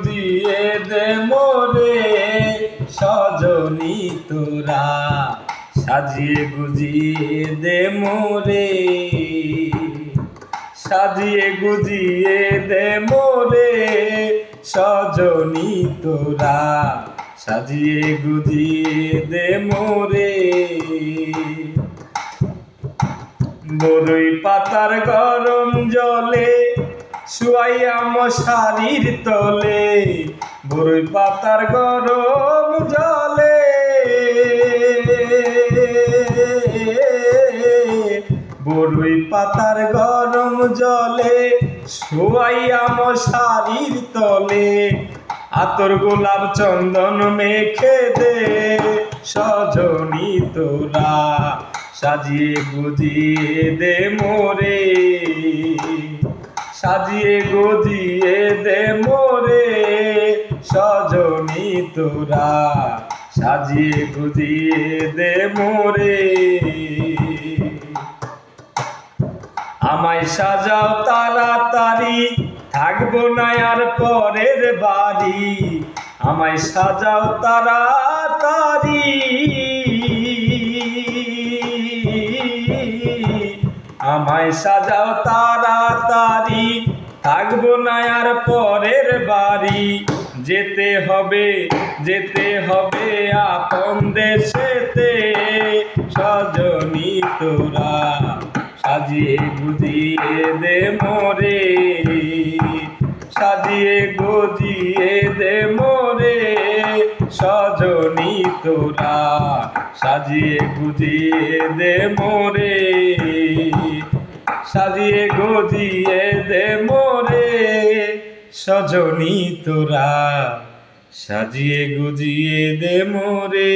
দিয়ে দে মোরে সজনী তোরা, সাজিয়ে গুজিয়ে দে মোরে, সাজিয়ে গুজিয়ে দে মোরে সজনী তোরা, সাজিয়ে গুজিয়ে দে মোরে। বরই পাতার গরম জলে শুয়াইয়া মশারির তলে, বরই পাতার গরম জলে, বরই পাতার গরম জলে শুয়াইয়া মশারির তলে, আতর গোলাপ চন্দন মেখে দে সজনী তোরা, সাজিয়ে গুজিয়ে দে মোরে, সাজিয়ে গুজিয়ে দে মোরে সজনী তোরা, সাজিয়ে গুজিয়ে দে মোরে। আমায় সাজাও তাড়াতাড়ি, থাকবো না আর পরের বাড়ি, আমায় সাজাও তাড়াতাড়ি, আমায় সাজাও তাড়াতাড়ি, থাকবো না আর পরের বাড়ি। যেতে হবে যেতে হবে আপন দেশেতে সজনী তোরা, সাজিয়ে গুজিয়ে দে মোরে, সাজিয়ে গুজিয়ে দে মোরে সজনী তোরা, সাজিয়ে গুজিয়ে দে মোরে, সাজিয়ে গুজিয়ে দে মোরে সজনী তোরা, সাজিয়ে গুজিয়ে দে মোরে।